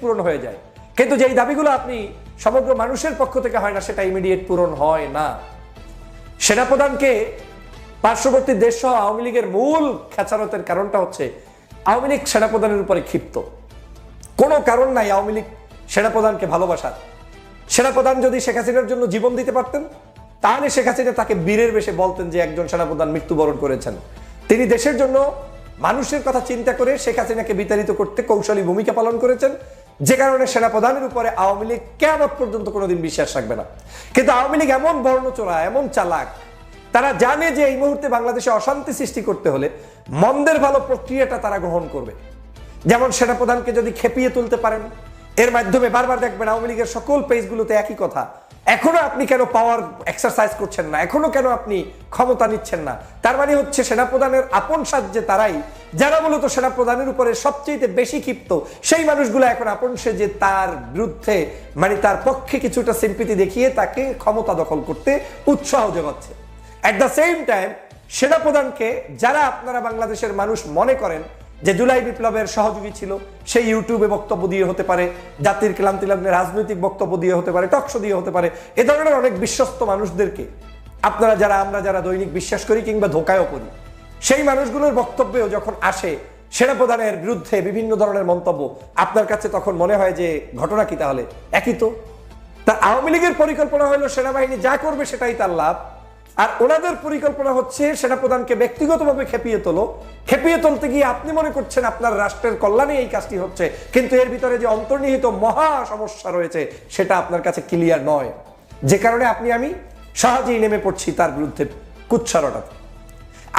পূরণ হয়ে যায়, কিন্তু যেই দাবিগুলো আপনি সমগ্র মানুষের পক্ষ থেকে হয় না, সেটা ইমিডিয়েট পূরণ হয় না। সেনাপ্রধানকে পার্শ্ববর্তী দেশ সহ আওয়ামী লীগের মূল খেচারতের কারণটা হচ্ছে আওয়ামী লীগ সেনাপ্রধানের উপরে ক্ষিপ্ত। কোনো কারণ নাই আওয়ামী লীগ সেনাপ্রধানকে ভালোবাসার। সেনাপ্রধান যদি শেখ হাসিনার জন্য জীবন দিতে পারতেন, তাহলে শেখ হাসিনা তাকে বীরের বেশে বলতেন যে একজন সেনাপ্রধান মৃত্যুবরণ করেছেন। তিনি দেশের জন্য মানুষের কথা চিন্তা করে শেখ হাসিনাকে বিতাড়িত করতে কৌশলী ভূমিকা পালন করেছেন, যে কারণে সেনাপ্রধানের উপরে আওয়ামী লীগ কিয়ামত পর্যন্ত কোনোদিন বিশ্বাস রাখবে না। কিন্তু আওয়ামী লীগ এমন বর্ণচোরা, এমন চালাক, তারা জানে যে এই মুহূর্তে বাংলাদেশে অশান্তি সৃষ্টি করতে হলে মন্দের ভালো প্রক্রিয়াটা তারা গ্রহণ করবে। যেমন সেনাপ্রধানকে যদি খেপিয়ে তুলতে পারেন, এর মাধ্যমে বারবার দেখবেন আওয়ামী লীগের সকল পেজগুলোতে একই কথা, এখনো আপনি কেন পাওয়ার এক্সারসাইজ করছেন না, এখনো কেন আপনি ক্ষমতা নিচ্ছেন না। তার মানে হচ্ছে সেনাপ্রধানের আপন সাহায্যে তারাই, যারা মূলত সেনাপ্রধানের উপরে সবচেয়ে বেশি ক্ষিপ্ত, সেই মানুষগুলো এখন আপন সেজে তার বিরুদ্ধে, মানে তার পক্ষে কিছুটা সিম্পিতি দেখিয়ে তাকে ক্ষমতা দখল করতে উৎসাহ যোগাচ্ছে। এট দ্য সেম টাইম সেনাপ্রধানকে যারা আপনারা বাংলাদেশের মানুষ মনে করেন যে জুলাই বিপ্লবের সহযোগী ছিল, সেই ইউটিউবে বক্তব্য দিয়ে হতে পারে, জাতির ক্লান্তি লগ্নে রাজনৈতিক বক্তব্য দিয়ে হতে পারে, টকশো দিয়ে হতে পারে, এ ধরনের অনেক বিশ্বস্ত মানুষদেরকে আপনারা যারা, আমরা যারা দৈনিক বিশ্বাস করি কিংবা ধোকায়ও পড়ি, সেই মানুষগুলোর বক্তব্যেও যখন আসে সেনাপ্রধানের বিরুদ্ধে বিভিন্ন ধরনের মন্তব্য, আপনার কাছে তখন মনে হয় যে ঘটনা কি তাহলে একই তো। তা আওয়ামী লীগের পরিকল্পনা হলো সেনাবাহিনী যা করবে সেটাই তার লাভ, আর ওনাদের পরিকল্পনা হচ্ছে সেনাপ্রধানকে ব্যক্তিগতভাবে খেপিয়ে তোলো। খেপিয়ে তুলতে গিয়ে আপনি মনে করছেন আপনার রাষ্ট্রের কল্যাণে এই কাজটি হচ্ছে, কিন্তু এর ভিতরে যে অন্তর্নিহিত মহা সমস্যা রয়েছে সেটা আপনার কাছে ক্লিয়ার নয়, যে কারণে আমি সহজেই নেমে পড়ছি তার বিরুদ্ধে কুৎসারটাতে।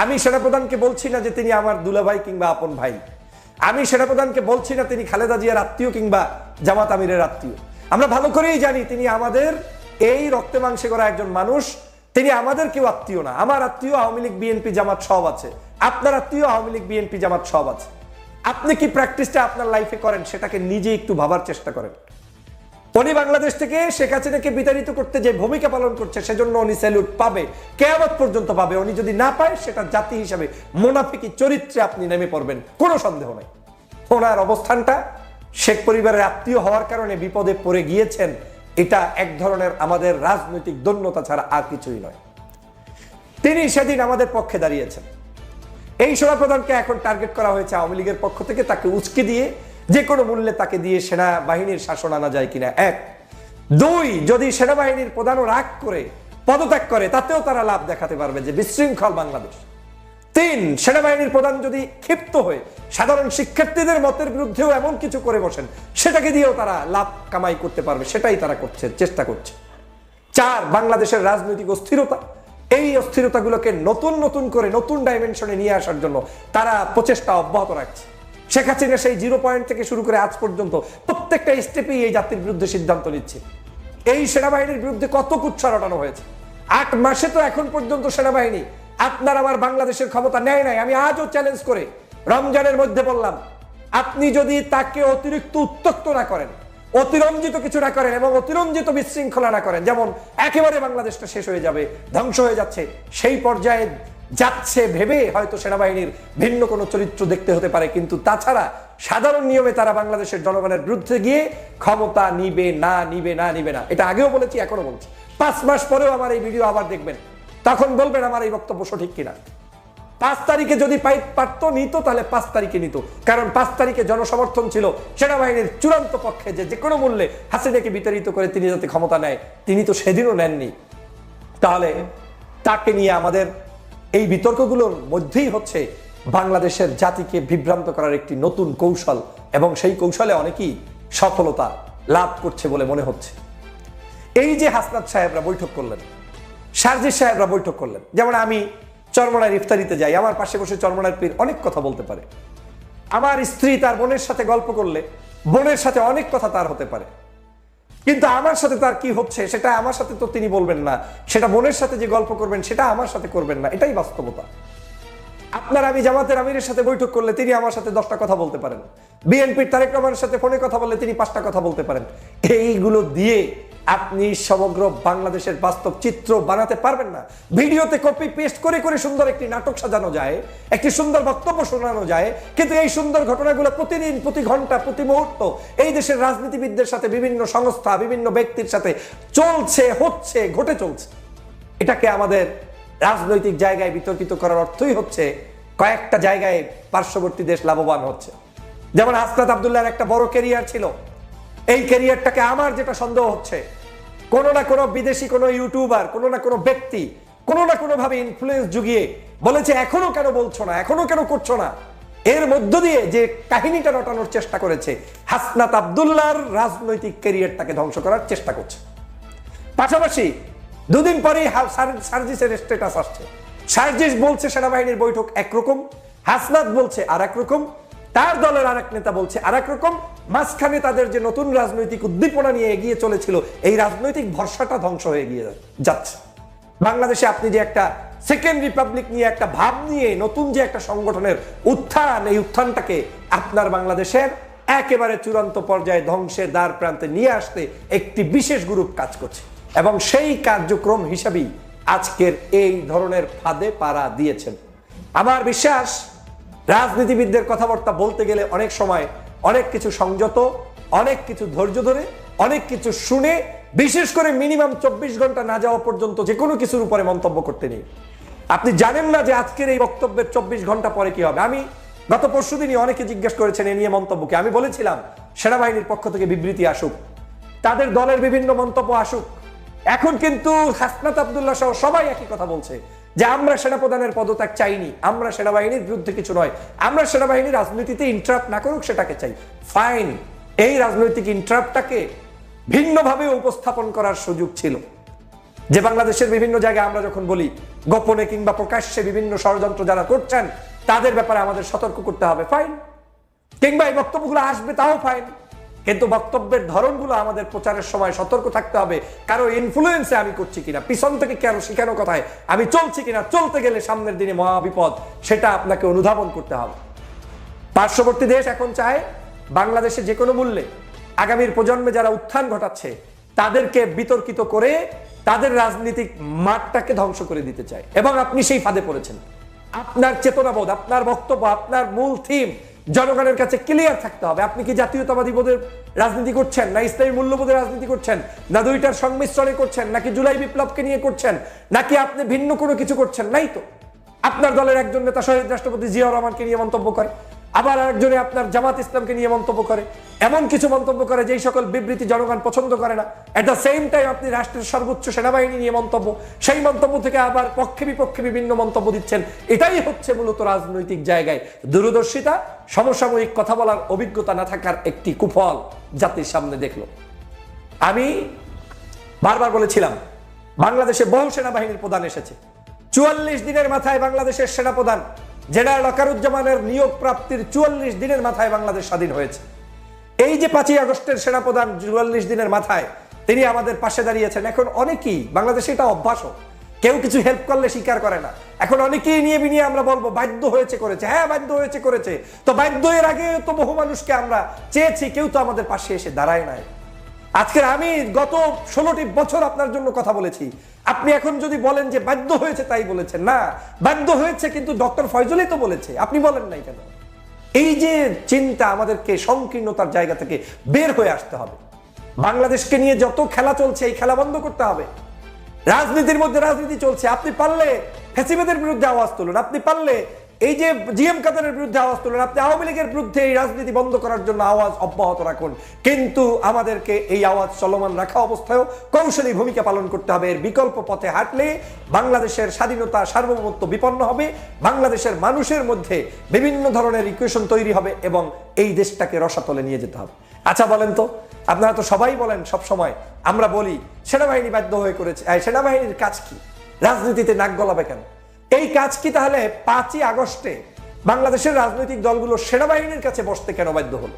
আমি সেনাপ্রধানকে বলছি না যে তিনি আমার দুলাভাই কিংবা আপন ভাই, আমি সেনাপ্রধানকে বলছি না তিনি খালেদা জিয়ার আত্মীয় কিংবা জামাত আমিরের আত্মীয়। আমরা ভালো করেই জানি তিনি আমাদের এই রক্তে মাংসে করা একজন মানুষ, তিনি আমাদের কেউ আত্মীয় না। আমার আত্মীয় আওয়ামী লীগ বিএনপি জামাত সব আছে, আপনার আত্মীয় আওয়ামী লীগ বিএনপি জামাত সব আছে। আপনি কি প্র্যাকটিসটা আপনার লাইফে করেন সেটাকে নিজে একটু ভাবার চেষ্টা করেন। উনি বাংলাদেশ থেকে শেখ হাসিনাকে বিতাড়িত করতে যে ভূমিকা পালন করছে সেজন্য উনি স্যালুট পাবে, কিয়ামত পর্যন্ত পাবে। উনি যদি না পায় সেটা জাতি হিসাবে মুনাফিকি চরিত্রে আপনি নেমে পড়বেন, কোনো সন্দেহ নাই। ওনার অবস্থানটা শেখ পরিবারের আত্মীয় হওয়ার কারণে বিপদে পড়ে গিয়েছেন, এটা এক ধরনের আমাদের রাজনৈতিক দৈন্যতা ছাড়া আর কিছুই নয়। তিনি সেদিন আমাদের পক্ষে দাঁড়িয়েছেন। এই সেনাপ্রধানকে এখন টার্গেট করা হয়েছে আওয়ামী লীগের পক্ষ থেকে, তাকে উস্কে দিয়ে যে কোনো মূল্যে তাকে দিয়ে সেনাবাহিনীর শাসন আনা যায় কিনা। এক, দুই, যদি সেনাবাহিনীর প্রধানও রাগ করে পদত্যাগ করে তাতেও তারা লাভ দেখাতে পারবে যে বিশৃঙ্খল বাংলাদেশ। তিন, সেনাবাহিনীর প্রধান যদি ক্ষিপ্ত হয়ে সাধারণ শিক্ষার্থীদের মতের বিরুদ্ধেও এমন কিছু করে বসেন, সেটাকে দিয়েও তারা লাভ কামাই করতে পারবে, সেটাই তারা করছে, চেষ্টা করছে। চার, বাংলাদেশের রাজনৈতিক অস্থিরতা, এই অস্থিরতাগুলোকে নতুন নতুন করে নতুন ডাইমেনশনে নিয়ে আসার জন্য তারা প্রচেষ্টা অব্যাহত রাখছে। শেখ হাসিনা সেই 0 পয়েন্ট থেকে শুরু করে আজ পর্যন্ত প্রত্যেকটা স্টেপেই এই জাতির বিরুদ্ধে সিদ্ধান্ত নিচ্ছে। এই সেনাবাহিনীর বিরুদ্ধে কত কুৎসা রটানো হয়েছে। 8 মাসে তো এখন পর্যন্ত সেনাবাহিনী আপনার আমার বাংলাদেশের ক্ষমতা নেয় নাই। আমি আজও চ্যালেঞ্জ করে রমজানের মধ্যে বললাম, আপনি যদি তাকে অতিরিক্ত উত্তক্ত না করেন, অতিরঞ্জিত কিছু না করেন এবং অতিরঞ্জিত বিশৃঙ্খলা না করেন, যেমন একেবারে বাংলাদেশটা শেষ হয়ে যাবে, ধ্বংস হয়ে যাচ্ছে, সেই পর্যায়ে যাচ্ছে ভেবে হয়তো সেনাবাহিনীর ভিন্ন কোনো চরিত্র দেখতে হতে পারে, কিন্তু তাছাড়া সাধারণ নিয়মে তারা বাংলাদেশের জনগণের বিরুদ্ধে গিয়ে ক্ষমতা নিবে না, নিবে না, নিবে না। এটা আগেও বলেছি, এখনো বলছি। 5 মাস পরেও আমার এই ভিডিও আবার দেখবেন, তখন বলবেন আমার এই বক্তব্য সঠিক কিনা। 5 তারিখে যদি পারতো নিত, তাহলে 5 তারিখে নিত, কারণ 5 তারিখে জনসমর্থন ছিল সেনাবাহিনীর চূড়ান্ত পক্ষে, যে কোনো মূল্যে হাসিনাকে বিতাড়িত করে তিনি যাতে ক্ষমতা নেয়। তিনি তো সেদিনও নেননি। তাহলে তাকে নিয়ে আমাদের এই বিতর্কগুলোর মধ্যেই হচ্ছে বাংলাদেশের জাতিকে বিভ্রান্ত করার একটি নতুন কৌশল, এবং সেই কৌশলে অনেকেই সফলতা লাভ করছে বলে মনে হচ্ছে। এই যে হাসনাত সাহেবরা বৈঠক করলেন, শারজির সাহেবরা বৈঠক করলেন, যেমন আমি চরমনার ইফতারিতে যাই, আমার পাশে বসে চরমনার পীর অনেক কথা বলতে পারে। আমার স্ত্রী তার বোনের সাথে গল্প করলে বোনের সাথে অনেক কথা তার হতে পারে, কিন্তু আমার সাথে তার কি হচ্ছে সেটা আমার সাথে তো তিনি বলবেন না, সেটা বোনের সাথে যে গল্প করবেন সেটা আমার সাথে করবেন না, এটাই বাস্তবতা। আপনার আমি জামাতের আমিরের সাথে বৈঠক করলে তিনি আমার সাথে 10টা কথা বলতে পারেন, বিএনপির তারেক রহমানের সাথে ফোনে কথা বললে তিনি 5টা কথা বলতে পারেন। এইগুলো দিয়ে আপনি সমগ্র বাংলাদেশের বাস্তব চিত্র বানাতে পারবেন না। ভিডিওতে কপি পেস্ট করে করে সুন্দর একটি নাটক সাজানো যায়, একটি সুন্দর বক্তব্য শোনানো যায়, কিন্তু এই সুন্দর ঘটনাগুলো প্রতিদিন, প্রতি ঘন্টা, প্রতি মুহূর্ত এই দেশের রাজনীতিবিদদের সাথে, বিভিন্ন সংস্থা, বিভিন্ন ব্যক্তির সাথে চলছে, হচ্ছে, ঘটে চলছে। এটাকে আমাদের রাজনৈতিক জায়গায় বিতর্কিত করার অর্থই হচ্ছে কয়েকটা জায়গায় পার্শ্ববর্তী দেশ লাভবান হচ্ছে। যেমন হাসনাত আব্দুল্লাহর একটা বড় ক্যারিয়ার ছিল, এই ক্যারিয়ারটাকে আমার যেটা সন্দেহ হচ্ছে, কোনো না কোনো বিদেশি কোনো ইউটিউবার, কোনো না কোনো ব্যক্তি কোনো না কোনো ভাবে ইনফ্লুয়েন্স জুগিয়ে বলেছে এখনো কেন বলছো না, এখনো কেন করছো না। এর মধ্য দিয়ে যে কাহিনীটা রটানোর চেষ্টা করেছে, হাসনাত আব্দুল্লাহর রাজনৈতিক ক্যারিয়ারটাকে ধ্বংস করার চেষ্টা করছে। পাশাপাশি দুদিন পরেই সার্জিসের স্ট্যাটাস আসছে। সার্জিস বলছে সেনাবাহিনীর বৈঠক একরকম, হাসনাত বলছে আর এক রকম, তার দলের আরেক নেতা বলছে আর এক রকম। মাঝখানে তাদের যে নতুন রাজনৈতিক উদ্দীপনা নিয়ে এগিয়ে চলেছিল, এই রাজনৈতিক ভরসাটা ধ্বংস হয়ে গিয়ে যাচ্ছে। বাংলাদেশে আপনি যে একটা সেকেন্ড রিপাবলিক নিয়ে, একটা ভাব নিয়ে নতুন যে একটা সংগঠনের উত্থান, এই উত্থানটাকে আপনার বাংলাদেশের একেবারে চূড়ান্ত পর্যায়ে ধ্বংসের দ্বার প্রান্তে নিয়ে আসতে একটি বিশেষ গ্রুপ কাজ করছে, এবং সেই কার্যক্রম হিসাবেই আজকের এই ধরনের ফাঁদে পাড়া দিয়েছেন। আমার বিশ্বাস, রাজনীতিবিদদের কথাবার্তা বলতে গেলে অনেক সময় অনেক কিছু সংযত, অনেক কিছু ধৈর্য ধরে, অনেক কিছু শুনে, বিশেষ করে মিনিমাম 24 ঘন্টা না যাওয়া পর্যন্ত যে কোনো কিছুর উপরে মন্তব্য করতে নেই। আপনি জানেন না যে আজকের এই বক্তব্যের 24 ঘন্টা পরে কি হবে। আমি গত পরশুদিনই অনেকে জিজ্ঞেস করেছেন এ নিয়ে মন্তব্যকে, আমি বলেছিলাম সেনাবাহিনীর পক্ষ থেকে বিবৃতি আসুক, তাদের দলের বিভিন্ন মন্তব্য আসুক। এখন কিন্তু হাসনাত আব্দুল্লাহ সহ সবাই একই কথা বলছে যে আমরা সেনাপ্রধানের পদত্যাগ চাইনি, আমরা সেনাবাহিনীর বিরুদ্ধে কিছু নয়, আমরা সেনাবাহিনীর রাজনীতিতে ইন্টারাপ্ট না করুক সেটাকে চাই। ফাইন, এই রাজনৈতিক ইন্টারাপ্টটাকে ভিন্নভাবে উপস্থাপন করার সুযোগ ছিল। যে বাংলাদেশের বিভিন্ন জায়গায় আমরা যখন বলি গোপনে কিংবা প্রকাশ্যে বিভিন্ন ষড়যন্ত্র যারা করছেন তাদের ব্যাপারে আমাদের সতর্ক করতে হবে, ফাইন, কিংবা এই বক্তব্যগুলো আসবে তাও ফাইন, কিন্তু বক্তব্যের ধরনগুলো আমাদের প্রচারের সময় সতর্ক থাকতে হবে। কারো ইনফ্লুয়েন্সে আমি করছি কিনা, পিছন থেকে কারো শিখানো কথায় আমি চলছি কিনা, চলতে গেলে সামনের দিনে মহাবিপদ, সেটা আপনাকে অনুধাবন করতে হবে। পার্শ্ববর্তী দেশ এখন চায় বাংলাদেশে যে কোনো মূল্যে আগামীর প্রজন্মে যারা উত্থান ঘটাচ্ছে তাদেরকে বিতর্কিত করে তাদের রাজনৈতিক মাঠটাকে ধ্বংস করে দিতে চায়, এবং আপনি সেই ফাঁদে পড়েছেন। আপনার চেতনাবোধ, আপনার বক্তব্য, আপনার মূল থিম জনগণের কাছে ক্লিয়ার থাকতে হবে। আপনি কি জাতীয়তাবাদী বোধের রাজনীতি করছেন, না ইসলামী মূল্যবোধের রাজনীতি করছেন, না দুইটার সংমিশ্রণে করছেন, নাকি জুলাই বিপ্লবকে নিয়ে করছেন, নাকি আপনি ভিন্ন কোনো কিছু করছেন? নাই তো। আপনার দলের একজন নেতা শহীদ রাষ্ট্রপতি জিয়াউর রহমানকে নিয়ে মন্তব্য করে, আবার আরেকজনে আপনার জামাত ইসলামকে নিয়ে মন্তব্য করে, এমন কিছু মন্তব্য করে যেই সকল বিবৃতি জনগণ পছন্দ করে না। এট দ্য সেম টাইম আপনি রাষ্ট্রের সর্বোচ্চ সেনাবাহিনী নিয়ে মন্তব্য, সেই মন্তব্য থেকে আবার পক্ষে বিপক্ষে বিভিন্ন মন্তব্য দিচ্ছেন। এটাই হচ্ছে মূলত রাজনৈতিক জায়গায় দূরদর্শিতা, সমসাময়িক কথা বলার অভিজ্ঞতা না থাকার একটি কুফল জাতির সামনে দেখলো। আমি বারবার বলেছিলাম বাংলাদেশে বহু সেনাবাহিনীর প্রধান এসেছে, 44 দিনের মাথায় বাংলাদেশের সেনাপ্রধান জেনারেল ওয়াকারুজ্জামানের নিয়োগ প্রাপ্তির 44 দিনের মাথায় বাংলাদেশ স্বাধীন হয়েছে। এই যে 5ই আগস্টের সেনাপ্রধান 44 দিনের মাথায় তিনি আমাদের পাশে দাঁড়িয়েছেন। এখন অনেকেই বাংলাদেশে এটা অভ্যাসও, কেউ কিছু হেল্প করলে স্বীকার করে না। এখন অনেকেই নিয়ে বিনিয়ে আমরা বলবো বাধ্য হয়েছে করেছে, হ্যাঁ বাধ্য হয়েছে করেছে, তো বাধ্য এর আগে তো বহু মানুষকে আমরা চেয়েছি, কেউ তো আমাদের পাশে এসে দাঁড়ায় নাই। আজকের আমি গত 16টি বছর আপনার জন্য কথা বলেছি, আপনি এখন যদি বলেন যে বাধ্য হয়েছে তাই বলেছেন, না, বাধ্য হয়েছে কিন্তু ডক্টর ফয়জলই তো বলেছে, আপনি বলেন নাই কেন? এই যে চিন্তা, আমাদেরকে সংকীর্ণতার জায়গা থেকে বের হয়ে আসতে হবে। বাংলাদেশকে নিয়ে যত খেলা চলছে এই খেলা বন্ধ করতে হবে। রাজনীতির মধ্যে রাজনীতি চলছে, আপনি পারলে ফ্যাসিবাদের বিরুদ্ধে আওয়াজ তুলুন, আপনি পারলে এই যে জিএম কাদেরের বিরুদ্ধে আওয়াজ তুলুন, আপনি আওয়ামী লীগের বিরুদ্ধে এই রাজনীতি বন্ধ করার জন্য আওয়াজ অব্যাহত রাখুন, কিন্তু আমাদেরকে এই আওয়াজ চলমান রাখা অবস্থায়ও কৌশলী ভূমিকা পালন করতে হবে। এর বিকল্প পথে হাঁটলে বাংলাদেশের স্বাধীনতা, সার্বভৌমত্ব বিপন্ন হবে, বাংলাদেশের মানুষের মধ্যে বিভিন্ন ধরনের ইকুয়েশন তৈরি হবে এবং এই দেশটাকে রসাতলে নিয়ে যেতে হবে। আচ্ছা বলেন তো, আপনারা তো সবাই বলেন সব সময়, আমরা বলি সেনাবাহিনী বাধ্য হয়ে করেছে, সেনাবাহিনীর কাজ কি, রাজনীতিতে নাক গলাবে কেন? এই কাজ কি তাহলে 5ই আগস্টে বাংলাদেশের রাজনৈতিক দলগুলো সেনাবাহিনীর কাছে বসতে কেন বাধ্য হলো?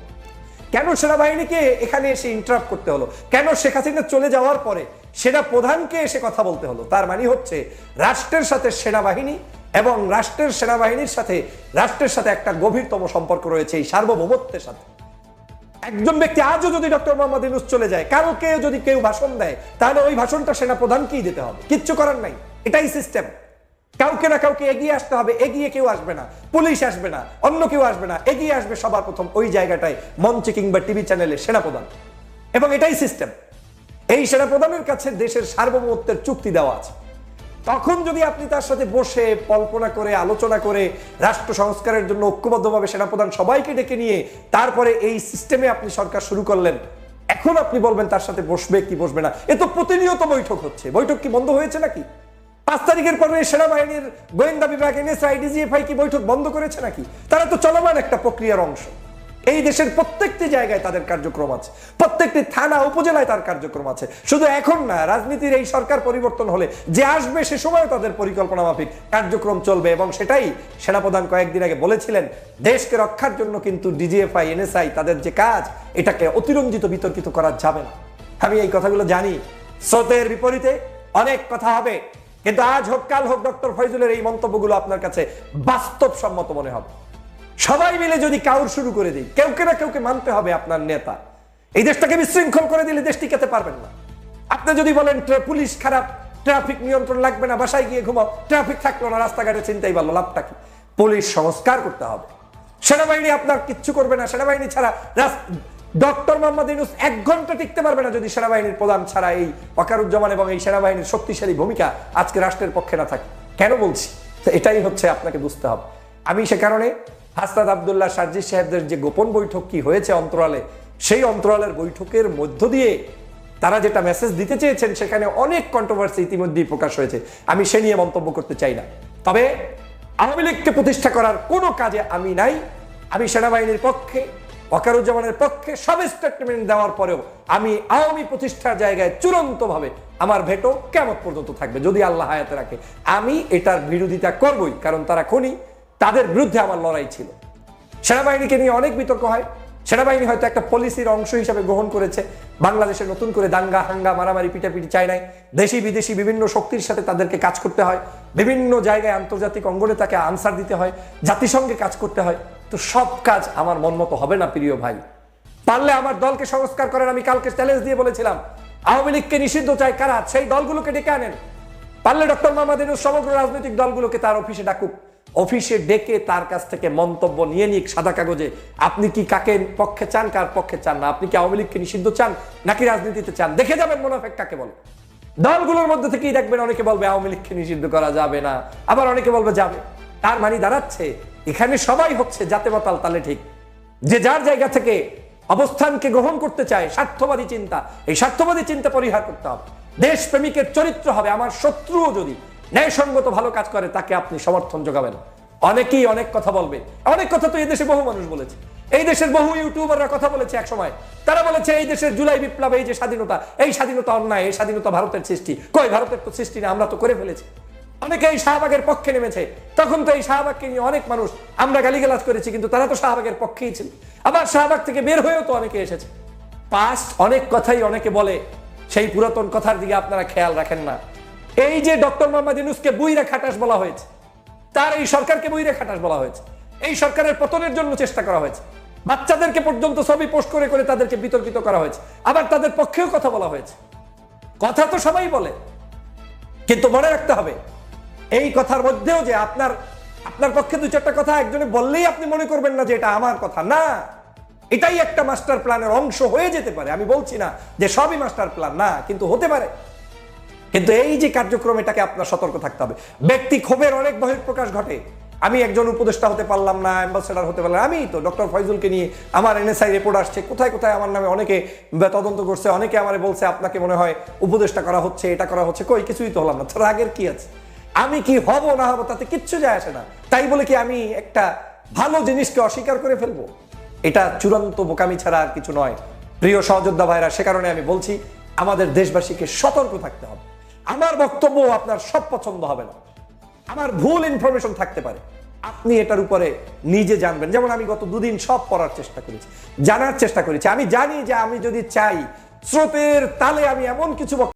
কেন সেনাবাহিনীকে এখানে এসে ইন্টারাপ্ট করতে হলো? কেন শেখ হাসিনা চলে যাওয়ার পরে সেনা প্রধানকে এসে কথা বলতে হলো? তার মানে হচ্ছে রাষ্ট্রের সাথে সেনাবাহিনী এবং রাষ্ট্রের সেনাবাহিনীর সাথে রাষ্ট্রের সাথে একটা গভীরতম সম্পর্ক রয়েছে এই সার্বভৌমত্বের সাথে। একজন ব্যক্তি আজও যদি ডক্টর মোহাম্মদ ইউনূস চলে যায়, কালকে যদি কেউ ভাষণ দেয়, তাহলে ওই ভাষণটা সেনাপ্রধানকেই দিতে হবে, কিচ্ছু করার নাই। এটাই সিস্টেম। কাউকে না কাউকে এগিয়ে আসতে হবে, এগিয়ে কেউ আসবে না, পুলিশ আসবে না, অন্য কেউ আসবে না, এগিয়ে আসবে সবার প্রথম ওই জায়গাটায় মঞ্চে কিংবা টিভি চ্যানেলে সেনাপ্রধান। এবং এটাই সিস্টেম। এই সেনাপ্রধানের কাছে দেশের সার্বভৌমত্বের চুক্তি দেওয়া আছে। তখন যদি আপনি তার সাথে বসে কল্পনা করে আলোচনা করে রাষ্ট্র সংস্কারের জন্য ঐক্যবদ্ধভাবে সেনাপ্রধান সবাইকে ডেকে নিয়ে তারপরে এই সিস্টেমে আপনি সরকার শুরু করলেন, এখন আপনি বলবেন তার সাথে বসবে কি বসবে না? এ তো প্রতিনিয়ত বৈঠক হচ্ছে। বৈঠক কি বন্ধ হয়েছে নাকি? 5 তারিখের পরে সেনাবাহিনীর গোয়েন্দা বিভাগ এনএসআই ডিজিএফআই কি বৈঠক বন্ধ করেছে নাকি? তারা তো চলমান একটা প্রক্রিয়ার অংশ। এই দেশের প্রত্যেকটি জায়গায় তাদের কার্যক্রম আছে, প্রত্যেকটি থানা উপজেলায় তার কার্যক্রম আছে। শুধু এখন না, রাজনীতির এই সরকার পরিবর্তন হলে যে আসবে সে সময় তাদের পরিকল্পনা মাফিক কার্যক্রম চলবে। এবং সেটাই সেনাপ্রধান কয়েকদিন আগে বলেছিলেন, দেশকে রক্ষার জন্য কিন্তু ডিজিএফআই এনএসআই তাদের যে কাজ, এটাকে অতিরঞ্জিত বিতর্কিত করা যাবে না। আমি এই কথাগুলো জানি। স্রোতের বিপরীতে অনেক কথা হবে, কিন্তু আজ হোক কাল হোক ডক্টর ফয়জুলের এই মন্তব্যগুলো আপনার কাছে বাস্তবসম্মত মনে হবে। সবাই মিলে যদি কাউর শুরু করে দিই, কেউকে না কেউকে মানতে হবে আপনার নেতা। এই দেশটাকে বিশৃঙ্খল করে দিলে দেশ টিকাতে পারবেন না। আপনি যদি বলেন পুলিশ খারাপ, ট্রাফিক নিয়ন্ত্রণ লাগবে না, বাসায় গিয়ে ঘুমাও, ট্রাফিক থাকলো না, রাস্তাঘাটে চিন্তাই পারলো, লাভটা কি? পুলিশ সংস্কার করতে হবে। সেনাবাহিনী আপনার কিচ্ছু করবে না। সেনাবাহিনী ছাড়া ডক্টর মোহাম্মদ ইউনূস 1 ঘন্টা টিকতে পারবে না যদি সেনাবাহিনীর প্রধান ছাড়া এই ওয়াকারুজ্জামান এবং এই সেনাবাহিনীর শক্তিশালী ভূমিকা আজকে রাষ্ট্রের পক্ষে না থাকে। কেন বলছি? এটাই হচ্ছে আপনাকে বুঝতে হবে। আমি সে কারণে হাসনাত আব্দুল্লাহ সার্জিস সাহেবদের যে গোপন বৈঠক কি হয়েছে অন্তরালে, সেই অন্তরালের বৈঠকের মধ্য দিয়ে তারা যেটা মেসেজ দিতে চেয়েছেন, সেখানে অনেক কন্ট্রোভার্সি ইতিমধ্যেই প্রকাশ হয়েছে। আমি সে নিয়ে মন্তব্য করতে চাই না। তবে আওয়ামী লীগকে প্রতিষ্ঠা করার কোনো কাজে আমি নাই। আমি সেনাবাহিনীর পক্ষে, ওয়াকারুজ্জামানের পক্ষে সব স্টেটমেন্ট দেওয়ার পরেও আমি আওয়ামী প্রতিষ্ঠার জায়গায় চূড়ান্তভাবে আমার ভেটো কিয়ামত পর্যন্ত থাকবে, যদি আল্লাহ হায়াতে রাখে। আমি এটার বিরোধিতা করবই, কারণ তারা খুনি, তাদের বিরুদ্ধে আমার লড়াই ছিল। সেনাবাহিনীকে নিয়ে অনেক বিতর্ক হয়। সেনাবাহিনী হয়তো একটা পলিসির অংশ হিসাবে গ্রহণ করেছে। বাংলাদেশে নতুন করে দাঙ্গা হাঙ্গা মারামারি পিটাপিটি চায় নাই। দেশি বিদেশি বিভিন্ন শক্তির সাথে তাদেরকে কাজ করতে হয়, বিভিন্ন জায়গায় আন্তর্জাতিক অঙ্গনে তাকে আনসার দিতে হয়, জাতিসংঘে কাজ করতে হয়। তো সব কাজ আমার মন মতো হবে না প্রিয় ভাই। পারলে আমার দলকে সংস্কার করেন। আমি কালকে চ্যালেঞ্জ দিয়ে বলেছিলাম, আওয়ামী লীগকে নিষিদ্ধ চায় কারা, সেই দলগুলোকে ডেকে আনেন। পারলে ডক্টর মোহাম্মদ ইউনূস সমগ্র রাজনৈতিক দলগুলোকে তার অফিসে ডাকুক, অফিসে ডেকে তার কাছ থেকে মন্তব্য নিয়ে নিক সাদা কাগজে। আপনি কি কাকে পক্ষে চান, কার পক্ষে চান না? আপনি কি আওয়ামী লীগকে নিষিদ্ধ চান নাকি রাজনীতিতে চান? দেখে যাবেন মুনাফেক কাকে বলে। দলগুলোর মধ্যে থেকেই দেখবেন অনেকে বলবে আওয়ামী লীগকে নিষিদ্ধ করা যাবে না, আবার অনেকে বলবে যাবে। তার মানে দাঁড়াচ্ছে এখানে সবাই হচ্ছে জাতে মাতাল তালে ঠিক। যে যার জায়গা থেকে অবস্থানকে গ্রহণ করতে চায়, স্বার্থবাদী চিন্তা, এই স্বার্থবাদী চিন্তা পরিহার করতে হবে। দেশপ্রেমিকের চরিত্র হবে। আমার শত্রুও যদি ন্যায়সঙ্গত ভালো কাজ করে, তাকে আপনি সমর্থন যোগাবেন। অনেকেই অনেক কথা বলবে, অনেক কথা তো এই দেশে বহু মানুষ বলেছে। এই দেশের বহু ইউটিউবাররা কথা বলেছে এক সময়। তারা বলেছে এই দেশের জুলাই বিপ্লব, এই যে স্বাধীনতা, এই স্বাধীনতা অন্যায়, এই স্বাধীনতা ভারতের সৃষ্টি। কই, ভারতের তো সৃষ্টি না, আমরা তো করে ফেলেছি। অনেকে এই শাহবাগের পক্ষে নেমেছে। তখন তো এই শাহবাগকে নিয়ে অনেক মানুষ আমরা গালিগালাজ করেছি, কিন্তু তারা তো শাহবাগের পক্ষেই ছিল। আবার শাহবাগ থেকে বের হয়েও তো অনেকে এসেছে। পাস্ট অনেক কথাই অনেকে বলে, সেই পুরাতন কথার দিকে আপনারা খেয়াল রাখেন না। এই যে ডক্টর মোহাম্মদ ইউনূসকে বুইরা খাটাস বলা হয়েছে, তার এই সরকারকে বুইরা খাটাস বলা হয়েছে। এই সরকারের পতনের জন্য চেষ্টা করা হয়েছে। বাচ্চাদেরকে পর্যন্ত ছবি পোস্ট করে করে তাদেরকে বিতর্কিত করা হয়েছে। আবার তাদের পক্ষেও কথা বলা হয়েছে। কথা তো সবাই বলে, কিন্তু মনে রাখতে হবে এই কথার মধ্যেও যে আপনার পক্ষে 2-4টা কথা একজনে বললেই আপনি মনে করবেন না যে এটা আমার কথা না। এটাই একটা মাস্টার প্ল্যানের অংশ হয়ে যেতে পারে। আমি বলছি না যে সবই মাস্টার প্ল্যান না, কিন্তু হতে পারে। কিন্তু এই যে কার্যক্রম, এটাকে আপনার সতর্ক থাকতে হবে। ব্যক্তি ক্ষোভের অনেক বহিঃপ্রকাশ ঘটে। আমি একজন উপদেষ্টা হতে পারলাম না, অ্যাম্বাসেডর হতে পারলাম। আমি তো ডক্টর ফয়জুলকে নিয়ে আমার এনএসআই রিপোর্ট আসছে, কোথায় কোথায় আমার নামে অনেকে তদন্ত করছে, অনেকে আমারে বলছে আপনাকে মনে হয় উপদেষ্টা করা হচ্ছে, এটা করা হচ্ছে। কই, কিছুই তো হলাম না। তো রাগের কি আছে? আমি কি হব না হব তাতে কিচ্ছু যায় আসে না। তাই বলে কি আমি একটা ভালো জিনিসকে অস্বীকার করে ফেলবো? এটা চূড়ান্ত বোকামি ছাড়া আর কিছু নয় প্রিয় সহযোদ্ধা ভাইরা। সে কারণে আমি বলছি, আমাদের দেশবাসীকে সতর্ক থাকতে হবে। আমার বক্তব্য আপনার সব পছন্দ হবে না, আমার ভুল ইনফরমেশন থাকতে পারে। আপনি এটার উপরে নিজে জানবেন। যেমন আমি গত 2 দিন সব পড়ার চেষ্টা করেছি, জানার চেষ্টা করেছি। আমি জানি যে আমি যদি চাই, স্রোতের তালে আমি এমন কিছু